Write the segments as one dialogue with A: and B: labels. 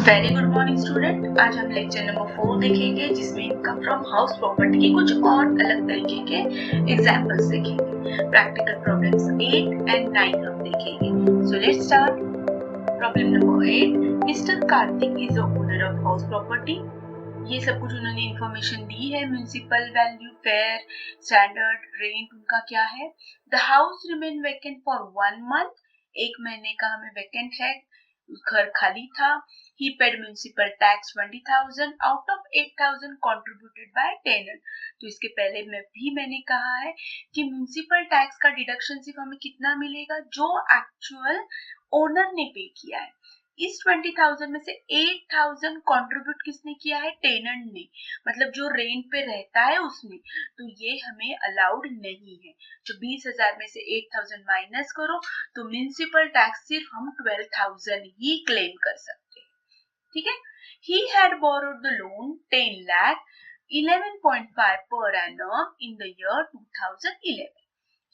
A: Very good morning student. आज हम lecture number 4 देखेंगे जिसमें इनकम फ्रॉम हाउस प्रॉपर्टी के कुछ और अलग तरीके के एग्जांपल्स देखेंगे। प्रैक्टिकल प्रॉब्लम्स 8 एंड 9 हम देखेंगे। So let's start. Problem number 8, mister Kartik is the owner of house property. ये सब कुछ उन्होंने इंफॉर्मेशन दी है। Municipal value, fair, standard, rent उनका क्या है। The house remain vacant for 1 month, एक महीने का हमें वेकेंट है, घर खाली था। He paid municipal tax 20,000 out of 8,000 contributed by tenant। तो इसके पहले में भी मैंने कहा है कि म्युनिसिपल टैक्स का डिडक्शन सिर्फ हमें कितना मिलेगा, जो एक्चुअल ओनर ने पे किया है। इस 20,000 में से 8,000 कंट्रीब्यूट किसने किया है? टेनेंट ने, मतलब जो रेंट पे रहता है उसने। तो ये हमें अलाउड नहीं है। तो 20,000 में से 8,000 माइनस करो तो म्युनिसिपल टैक्स सिर्फ हम 12,000 ही क्लेम कर सकते हैं। ठीक है। He had borrowed the loan 10 lakh 11.5 per annum in the year 2011.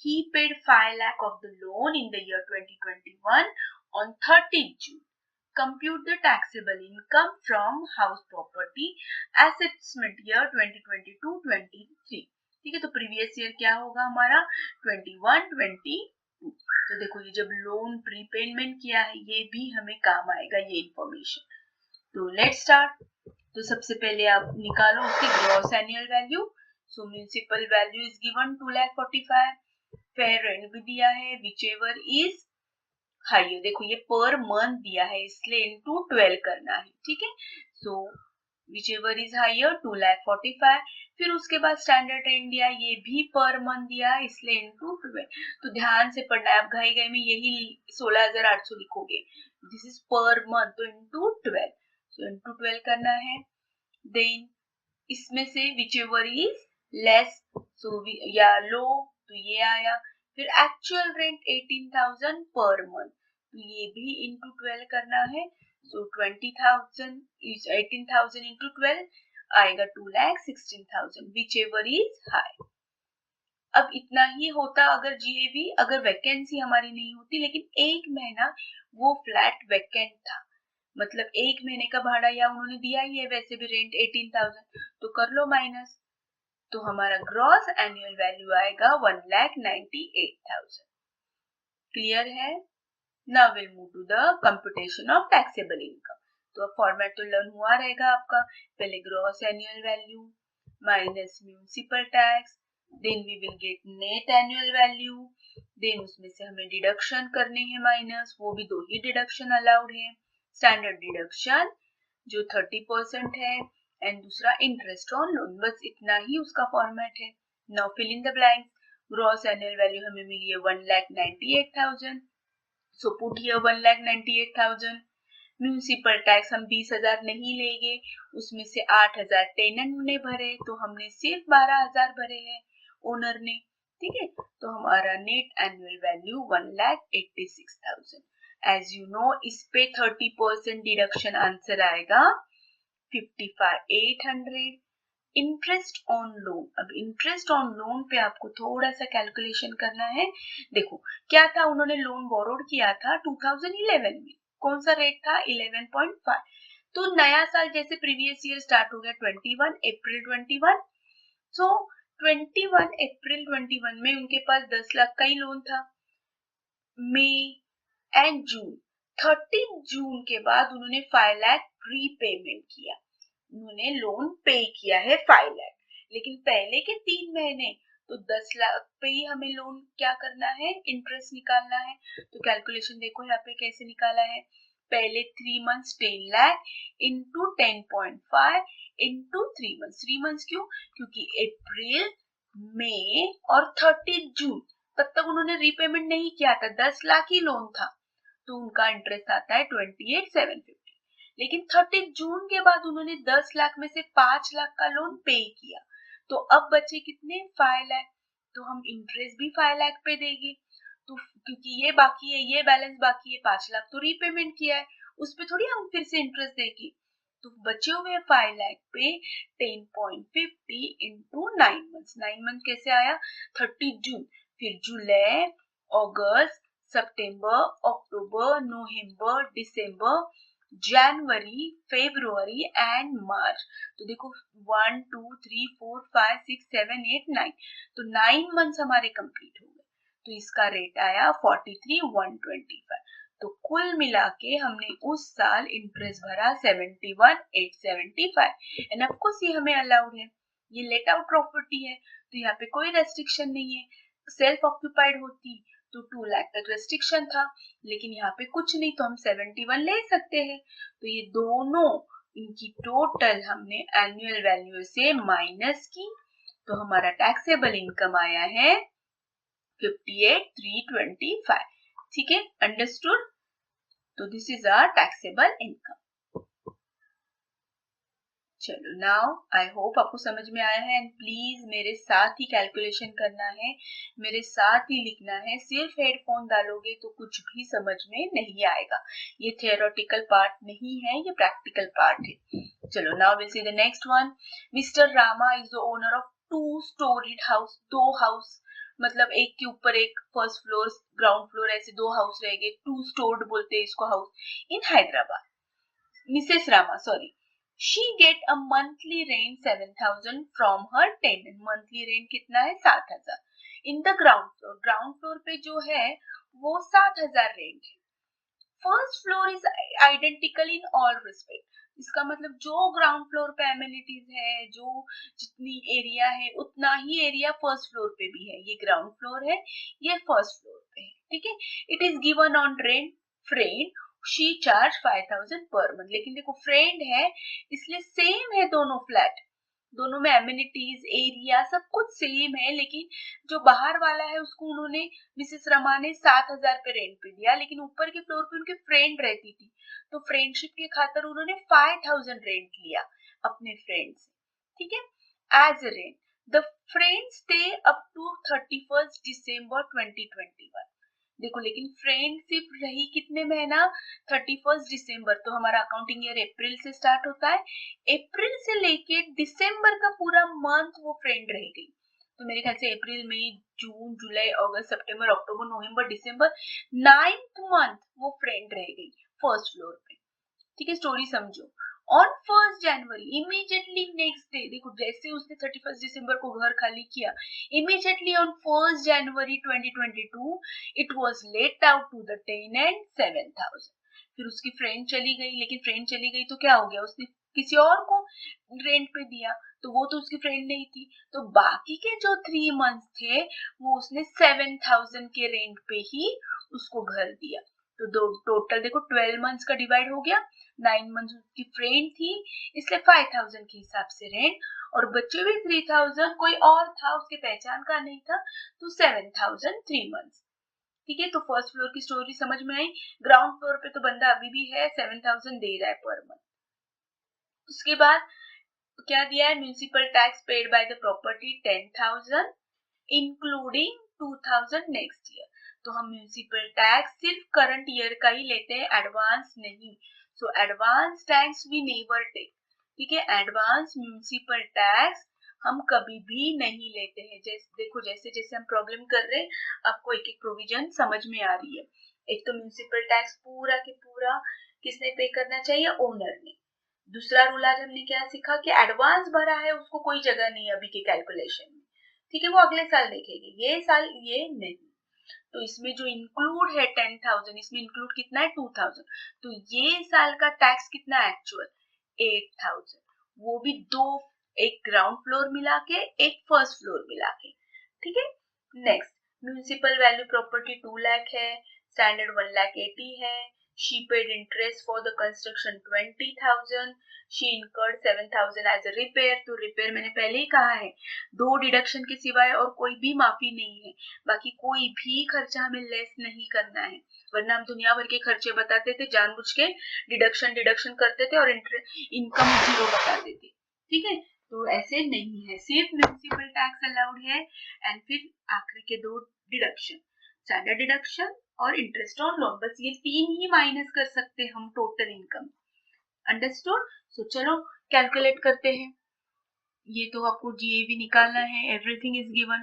A: He paid 5 lakh of the loan in the year 2021 on 30th June. Compute the taxable income from house property assessment year 2022-23। ठीक है, तो previous year क्या होगा हमारा 21-22। तो देखो ये जब लोन प्रीपेमेंट किया है ये भी हमें काम आएगा ये इंफॉर्मेशन। तो लेट्स स्टार्ट। तो सबसे पहले आप निकालो उसकी gross annual value. So municipal value is given 2,45,000। Fair rent भी दिया है, विच एवर इज हाइयर। देखो ये पर मंथ दिया है इसलिए इनटू 12 करना है। ठीक है, सो विच एवर इज हाइयर 2,45,000। फिर उसके बाद स्टैंडर्ड रेंट दिया, ये भी पर मंथ दिया है इसलिए इनटू 12। तो ध्यान से पढ़ना है, आप घाई घाई में यही 16,800 लिखोगे। दिस इज पर मंथ, तो इनटू 12। सो इनटू 12 करना है। देन इसमें से विच एवर इज लेस, सो या लो, तो ये आया। फिर एक्चुअल रेंट 18,000 पर मंथ, तो ये भी इनटू 12 करना है। सो 20,000 इज 18,000 इंटू 12 आएगा 2,16,000, विच एवर इज हाई। अब इतना ही होता अगर जीएवी, अगर वैकेंसी हमारी नहीं होती, लेकिन एक महीना वो फ्लैट वैकेंट था, मतलब एक महीने का भाड़ा या उन्होंने दिया ही है वैसे भी रेंट 18,000, तो कर लो माइनस। तो हमारा ग्रॉस एनुअल वैल्यू आएगा 1,98,000। क्लियर है? Now will move to the computation of taxable income. तो अब फॉर्मेट तो लर्न हुआ रहेगा आपका। पहले gross annual value minus municipal tax, then we will get net annual value, then उसमें से हमें डिडक्शन करने हैं माइनस, वो भी 2 ही डिडक्शन अलाउड है। स्टैंडर्ड डिडक्शन जो 30% है एंड दूसरा इंटरेस्ट ऑन लोन, बस इतना ही उसका फॉर्मेट है। Now fill in the blanks. Gross annual value हमें मिली है 1,98,000, so put here 1,98,000। Municipal tax हम 20,000 नहीं लेंगे, उसमें से 8,000 टेनेंट ने भरे, तो हमने सिर्फ 12,000 भरे हैं ओनर ने। ठीक है, तो हमारा net annual value 1,86,000। As you know इस पे 30% डिडक्शन आंसर आएगा 55,800। इंटरेस्ट ऑन लोन, अब इंटरेस्ट ऑन लोन पे आपको थोड़ा सा कैलकुलेशन करना है। देखो क्या था, उन्होंने लोन बोरोड किया था 2011 में, कौन सा रेट था 11.5। तो नया साल जैसे प्रीवियस ईयर स्टार्ट हो गया 21 अप्रैल 21, सो 21 अप्रैल 21 में उनके पास 10 लाख का ही लोन था। मई एंड जून, 30 जून के बाद उन्होंने 5 लाख प्रीपेमेंट किया, उन्होंने लोन पे किया है 5 लाख, लेकिन पहले के 3 महीने तो 10 लाख पे ही हमें लोन क्या करना है, इंटरेस्ट निकालना है। तो कैलकुलेशन देखो यहाँ पे कैसे निकाला है। पहले 3 months 10 lakh into 10.5 into 3 months. 3 months क्यों? क्योंकि अप्रैल, मई और 30 जून तब तक उन्होंने रीपेमेंट नहीं किया था, 10 लाख ही लोन था, तो उनका इंटरेस्ट आता है 28,750। लेकिन 30 जून के बाद उन्होंने 10 लाख में से 5 लाख का लोन पे किया, तो अब बचे कितने 5 लाख, तो हम इंटरेस्ट भी 5 लाख पे देंगे। तो क्योंकि ये बाकी है, ये बैलेंस बाकी है, 5 लाख तो रीपेमेंट किया है, उस पे थोड़ी हम फिर से इंटरेस्ट देंगे। तो बचे हुए 5 लाख पे 10.50 इंटू 9 मंथ्स। 9 मंथ कैसे आया, 30 जून, फिर जुलाई, अगस्त, सितंबर, अक्टूबर, नवंबर, दिसंबर, जनवरी, फेब्रुअरी एंड मार्च। तो देखो 1 2 3 4 5 6 7 8 9, तो 9 मंथ्स हमारे कंप्लीट हो गए। तो इसका रेट आया 43,125। तो कुल मिला के हमने उस साल इंटरेस्ट भरा 71,875 एंड ऑफ कोर्स ये हमें अलाउड है, ये लेट आउट प्रॉपर्टी है, तो यहाँ पे कोई रेस्ट्रिक्शन नहीं है। सेल्फ ऑक्यूपाइड होती तो 2 लाख तक रेस्ट्रिक्शन था, लेकिन यहाँ पे कुछ नहीं, तो हम 71 ले सकते हैं। तो ये दोनों इनकी टोटल हमने एनुअल वैल्यू से माइनस की, तो हमारा टैक्सेबल इनकम आया है 58,325। ठीक है, अंडरस्टूड। तो this is our taxable income. चलो नाउ आई होप आपको समझ में आया है, एंड प्लीज मेरे साथ ही कैलकुलेशन करना है, मेरे साथ ही लिखना है। सिर्फ हेडफोन डालोगे तो कुछ भी समझ में नहीं आएगा। ये थियोरेटिकल पार्ट नहीं है, ये प्रैक्टिकल पार्ट है। चलो now will see the next one. Mister Rama is the owner of 2 storeyed house. 2 house मतलब एक के ऊपर एक, फर्स्ट फ्लोर ग्राउंड फ्लोर, ऐसे 2 हाउस रहेंगे। 2 स्टोर्ड बोलते हैं इसको house, in Hyderabad. Mrs. Rama, sorry. She get a monthly rent 7,000 from her tenant. Monthly rent कितना है? 7,000. In the ground floor. Ground floor पे जो है वो 7,000 रेंट है। First floor is identical in all respect. इसका मतलब जो ग्राउंड फ्लोर पे एमिनिटीज है, जो जितनी एरिया है उतना ही एरिया फर्स्ट फ्लोर पे भी है। ये ग्राउंड फ्लोर है, ये फर्स्ट फ्लोर पे है। ठीक है, it is given on rent friend, she charge 5,000 per month. लेकिन देखो फ्रेंड है इसलिए सेम है दोनों फ्लैट, दोनों में एमिनिटीज एरिया सब कुछ सेम है, लेकिन जो बाहर वाला है उसको उन्होंने मिसेस रमा ने 7,000 पे रेंट पे दिया, लेकिन ऊपर के फ्लोर पे उनकी फ्रेंड रहती थी, तो फ्रेंडशिप के खातिर उन्होंने 5,000 रेंट लिया अपने फ्रेंड से। ठीक है, as rent the friend stay up to 31 दिसंबर 2021। देखो लेकिन फ्रेंडशिप रही कितने महीना? 31 दिसंबर। तो हमारा अकाउंटिंग ईयर अप्रैल से स्टार्ट होता है, अप्रैल से लेके दिसंबर का पूरा मंथ वो फ्रेंड रह गई। तो मेरे ख्याल से अप्रैल, मई, जून, जुलाई, अगस्त, सितंबर, अक्टूबर, नवंबर, दिसंबर, 9th मंथ वो फ्रेंड रह गई फर्स्ट फ्लोर पे। ठीक है, स्टोरी समझो। ऑन 1 जनवरी इमीडिएटली नेक्स्ट डे, देखो जैसे उसने 31 दिसंबर को घर खाली किया, इमीडिएटली ऑन 1 जनवरी 2022 it was let out to the tenant 7,000। फिर उसकी फ्रेंड चली गई, लेकिन फ्रेंड चली गई तो क्या हो गया, उसने किसी और को रेंट पे दिया, तो वो तो उसकी फ्रेंड नहीं थी, तो बाकी के जो 3 मंथ्स थे वो उसने 7,000 के रेंट पे ही उसको घर दिया। तो दो टोटल देखो 12 मंथ्स का डिवाइड हो गया, 9 मंथ्स उसकी फ्रेंड थी इसलिए 5,000 के हिसाब से रेंट, और बच्चे भी 3,000 कोई और था उसके पहचान का नहीं था, तो 7,000 3 मंथ्स। ठीक है, तो फर्स्ट फ्लोर की स्टोरी समझ में आई। ग्राउंड फ्लोर पे तो बंदा अभी भी है, 7,000 दे रहा है पर मंथ। उसके बाद क्या दिया है? Municipal tax paid by the property 10,000 including 2,000 next year. तो हम म्युनिसिपल टैक्स सिर्फ करंट ईयर का ही लेते हैं, एडवांस नहीं। So advance tax we never take. ठीक है, एडवांस म्युनिसिपल टैक्स हम कभी भी नहीं लेते हैं। जैसे देखो जैसे जैसे हम प्रॉब्लम कर रहे हैं, आपको एक एक प्रोविजन समझ में आ रही है। एक तो म्युनिसिपल टैक्स पूरा के पूरा किसने पे करना चाहिए? ओनर ने। दूसरा रूल आज हमने क्या सीखा कि एडवांस भरा है उसको कोई जगह नहीं अभी के कैलकुलेशन में। ठीक है, वो अगले साल देखेंगे, ये साल ये नहीं। तो इसमें जो इंक्लूड है 10,000, इसमें इंक्लूड कितना है? 2,000। तो ये साल का टैक्स कितना एक्चुअल? 8,000। वो भी दो, एक ग्राउंड फ्लोर मिला के एक फर्स्ट फ्लोर मिला के। ठीक है, next municipal value property 2 lakh है, स्टैंडर्ड 1,80,000 है। She paid interest for the construction 20,000. She incurred 7,000 as a repair. तो रिपेयर मैंने पहले ही कहा है, 2 डिडक्शन के सिवाय और कोई भी माफी नहीं है। बाकी कोई भी खर्चा हमें लेस नहीं करना है, वरना हम दुनिया भर के खर्चे बताते थे, जानबूझ के डिडक्शन डिडक्शन करते थे और इनकम 0 बताते थे। ठीक है, तो ऐसे नहीं है, सिर्फ म्युनिसिपल टैक्स अलाउड है, एंड फिर आखिरी के 2 डिडक्शन, स्टैंडर्ड डिडक्शन और इंटरेस्ट ऑन लोन, बस ये 3 ही माइनस कर सकते हैं हम टोटल इनकम। अंडरस्टूड? सो चलो कैलकुलेट करते हैं। ये तो आपको जीएवी निकालना है, एवरीथिंग इज गिवन।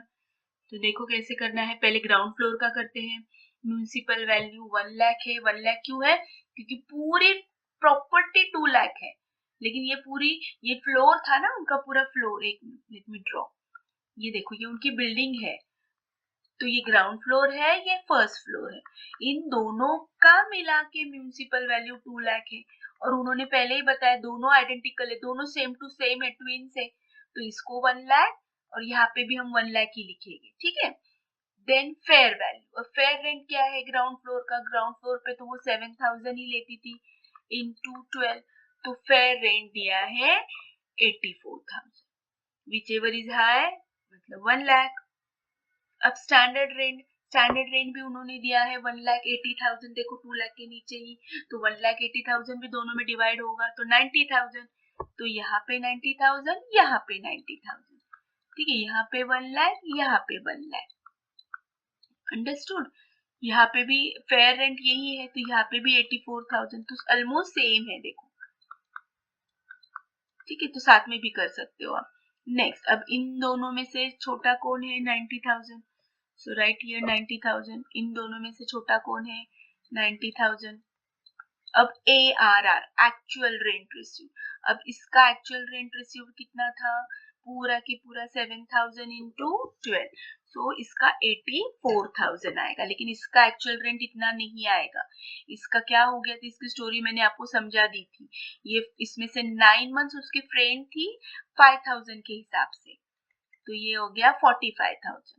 A: तो देखो कैसे करना है, पहले ग्राउंड फ्लोर का करते हैं। म्युनिसिपल वैल्यू 1 लाख है। 1 लाख क्यों है? क्योंकि पूरे प्रॉपर्टी 2 लाख है, लेकिन ये फ्लोर था ना उनका पूरा फ्लोर। एक लेट मी ड्रॉ, ये देखो ये उनकी बिल्डिंग है, तो ये ग्राउंड फ्लोर है, ये फर्स्ट फ्लोर है। इन दोनों का मिला के म्यूनिसिपल वैल्यू 2 लाख है, और उन्होंने पहले ही बताया दोनों आइडेंटिकल है, दोनों सेम टू सेम है, ट्विन्स है, तो इसको 1 लाख और यहाँ पे भी हम 1 लाख ही लिखेंगे, ठीक है। देन फेयर वैल्यू, और फेयर रेंट क्या है ग्राउंड फ्लोर का, ग्राउंड फ्लोर पे तो वो 7,000 ही लेती थी इनटू 12, तो फेयर रेंट दिया है 84,000, विच एवर इज हाई मतलब 1 लाख। अब स्टैंडर्ड रेंट भी उन्होंने दिया है 1,80,000, देखो 2 लाख के नीचे ही, तो 1,80,000 भी दोनों में डिवाइड होगा तो 90,000, तो यहाँ पे 90,000, यहाँ पे 90,000, ठीक है, यहाँ पे 1 लाख, यहाँ पे 1 लाख, अंडरस्टूड। यहाँ पे भी फेयर रेंट यही है, तो यहाँ पे भी 84,000, तो ऑलमोस्ट सेम है देखो, ठीक है, तो साथ में भी कर सकते हो आप। नेक्स्ट, अब इन दोनों में से छोटा कौन है 90,000, सो राइट हियर 90,000, इन दोनों में से छोटा कौन है 90,000। अब ARR एक्चुअल रेंट रिसीव, अब इसका एक्चुअल रेंट रिसीव कितना था, पूरा की पूरा 7,000 इंटू 12, सो इसका 84,000 आएगा, लेकिन इसका एक्चुअल रेंट इतना नहीं आएगा। इसका क्या हो गया था, इसकी स्टोरी मैंने आपको समझा दी थी। ये इसमें से 9 मंथ्स उसकी फ्रेंड थी 5,000 के हिसाब से, तो ये हो गया 45,000,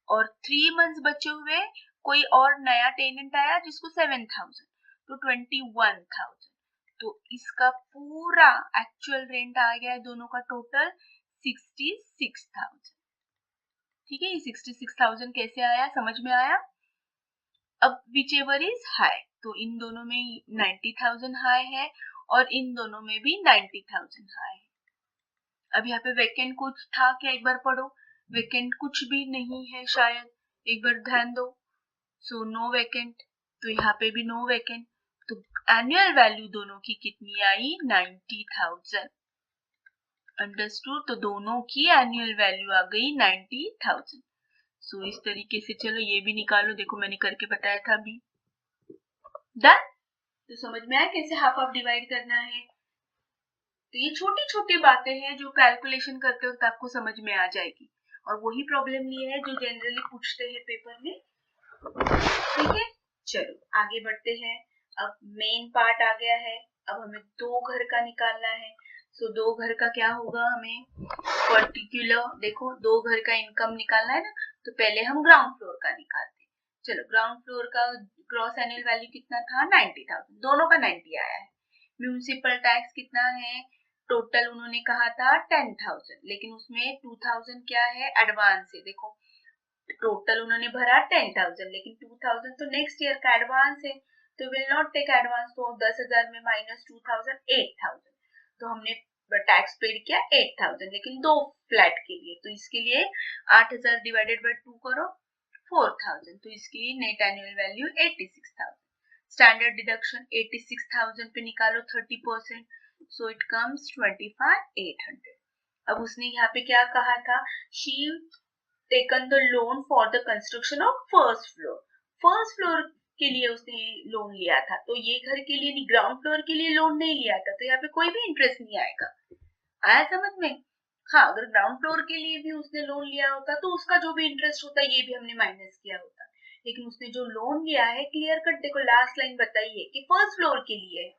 A: और 3 मंथ्स बचे हुए कोई और नया टेनेंट आया जिसको 7,000, तो 21,000, तो इसका पूरा एक्चुअल रेंट आ गया है दोनों का टोटल 66,000, ठीक है। ये 66,000 कैसे आया, समझ में आया। अब विच एवर इज हाई, तो इन दोनों में 90,000 हाई है और इन दोनों में भी 90,000 हाई है। अब यहाँ पे वैकेंट कुछ था क्या, एक बार पढ़ो, वैकेंट कुछ भी नहीं है शायद, एक बार ध्यान दो, सो नो वैकेंट, तो यहाँ पे भी नो वैकेंट, तो एनुअल वैल्यू दोनों की कितनी आई 90,000, अंडरस्टूड, तो दोनों की एनुअल वैल्यू आ गई 90,000। सो इस तरीके से चलो ये भी निकालो, देखो मैंने करके बताया था अभी, डन। तो समझ में आया कैसे हाफ हाफ डिवाइड करना है। तो ये छोटी छोटी बातें हैं जो कैलकुलेशन करते वक्त आपको समझ में आ जाएगी, और वही प्रॉब्लम ये है जो जनरली पूछते हैं पेपर में, ठीक है। चलो आगे बढ़ते हैं, अब मेन पार्ट आ गया है, अब हमें दो घर का निकालना है। सो दो घर का क्या होगा, हमें पर्टिकुलर देखो दो घर का इनकम निकालना है ना, तो पहले हम ग्राउंड फ्लोर का निकालते हैं। चलो ग्राउंड फ्लोर का ग्रॉस एनुअल वैल्यू कितना था 90,000, दोनों का 90 आया है। म्यूनिसिपल टैक्स कितना है, टोटल उन्होंने कहा था 10,000, लेकिन उसमें 2,000 क्या है एडवांस है, देखो टोटल उन्होंने भरा 10,000, लेकिन 2,000 तो नेक्स्ट ईयर का एडवांस है, तो विल नॉट टेक एडवांस, तो 10,000 में माइनस 2,000 8,000, तो हमने टैक्स पेड किया 8,000, लेकिन दो फ्लैट के लिए, तो इसके लिए 8,000 डिवाइडेड बाय 2 करो 4,000, तो इसकी net annual value 86,000। Standard deduction 86,000 पे निकालो 30%, सो इट कम्स 25,800। अब उसने यहाँ पे क्या कहा था, she taken the loan for the construction of first floor, first floor के लिए उसने लोन लिया था, तो ये घर के लिए नहीं, ग्राउंड फ्लोर के लिए लोन नहीं लिया था, तो यहाँ पे कोई भी इंटरेस्ट नहीं आएगा। आया समझ में। हाँ, अगर ग्राउंड फ्लोर के लिए भी उसने लोन लिया होता तो उसका जो भी इंटरेस्ट होता ये भी हमने माइनस किया होता, लेकिन उसने जो लोन लिया है क्लियर कट देखो लास्ट लाइन बताई है कि फर्स्ट फ्लोर के लिए है,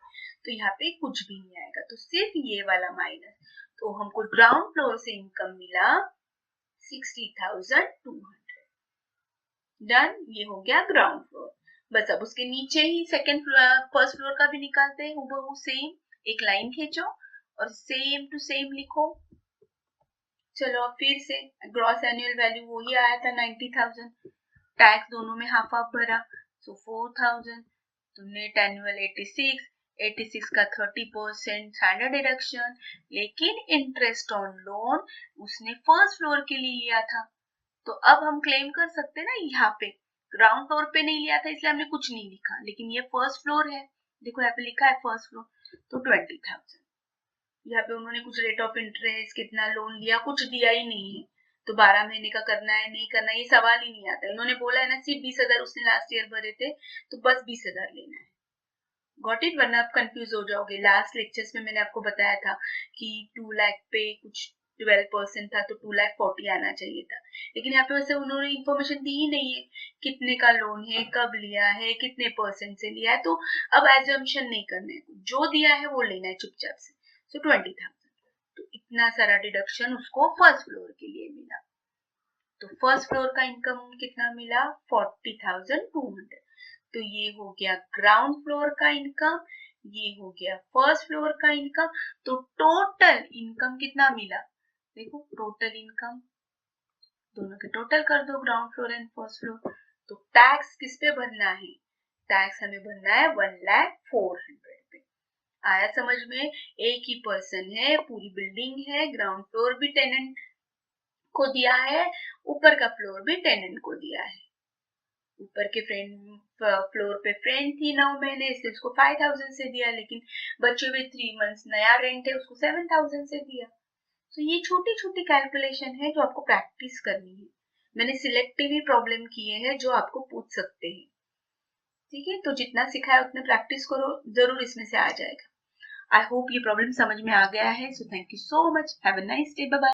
A: तो यहाँ पे कुछ भी नहीं आएगा, तो सिर्फ ये वाला माइनस, तो हमको ग्राउंड फ्लोर से इनकम मिला 60,200, डन, ये हो गया ग्राउंड फ्लोर। बस अब उसके नीचे ही सेकंड फ्लोर फर्स्ट फ्लोर का भी निकालते हैं, हूबहू सेम, एक लाइन खींचो और सेम टू सेम लिखो। चलो अब फिर से ग्रॉस एनुअल वैल्यू वही आया था 90,000, टैक्स दोनों में हाफ हाफ भरा, सो 4,000, तो नेट एनुअल 86 का 30% स्टैंडर्ड डिडक्शन, लेकिन इंटरेस्ट ऑन लोन उसने फर्स्ट फ्लोर के लिए लिया था, तो अब हम क्लेम कर सकते हैं ना, यहाँ पे ग्राउंड फ्लोर पे नहीं लिया था इसलिए हमने कुछ नहीं लिखा, लेकिन ये फर्स्ट फ्लोर है, देखो यहाँ पे लिखा है फर्स्ट फ्लोर, तो 20,000। यहाँ पे उन्होंने कुछ रेट ऑफ इंटरेस्ट कितना लोन लिया कुछ दिया ही नहीं है, तो 12 महीने का करना है नहीं करना ये सवाल ही नहीं आता, इन्होंने बोला है ना सिर्फ 20,000 उसने लास्ट ईयर भरे थे, तो बस 20,000 लेना है, गॉट इट? वरना आप कंफ्यूज हो जाओगे। लास्ट लेक्चर्स में मैंने आपको बताया था कि 2 लाख पे कुछ 12% था, तो 2,40,000 आना चाहिए था, लेकिन यहाँ पे वैसे उन्होंने इन्फॉर्मेशन दी ही नहीं है कितने का लोन है, कब लिया है, कितने % से लिया है। तो अब एजम्पशन नहीं करना है, जो दिया है वो लेना है चुपचाप से। सो 20,000, तो इतना सारा डिडक्शन उसको फर्स्ट फ्लोर के लिए मिला। तो फर्स्ट फ्लोर का इनकम कितना मिला? 40,200। तो ये हो गया ग्राउंड फ्लोर का इनकम, ये हो गया फर्स्ट फ्लोर का इनकम। तो टोटल इनकम कितना मिला? देखो टोटल इनकम, दोनों के टोटल कर दो, ground floor and first floor. तो टैक्स किस पे भरना है? टैक्स हमें भरना है 1,04,000 पे। आया समझ में? एक ही पर्सन है, पूरी बिल्डिंग है, ग्राउंड फ्लोर भी टेनेंट को दिया है, ऊपर का फ्लोर भी टेनेंट को दिया है। ऊपर के फ्लोर पे फ्रेंड थी 9 महीने, इसलिए उसको 5,000 से दिया, लेकिन बच्चे हुए 3 मंथ्स नया रेंट है, उसको 7,000 से दिया। तो ये छोटी छोटी कैलकुलेशन है जो आपको प्रैक्टिस करनी है। मैंने सिलेक्टिव ही प्रॉब्लम किए हैं जो आपको पूछ सकते हैं। ठीक है, तो जितना सिखाया उतना प्रैक्टिस करो, जरूर इसमें से आ जाएगा। आई होप ये प्रॉब्लम समझ में आ गया है। So thank you so much, have a nice day, bye bye.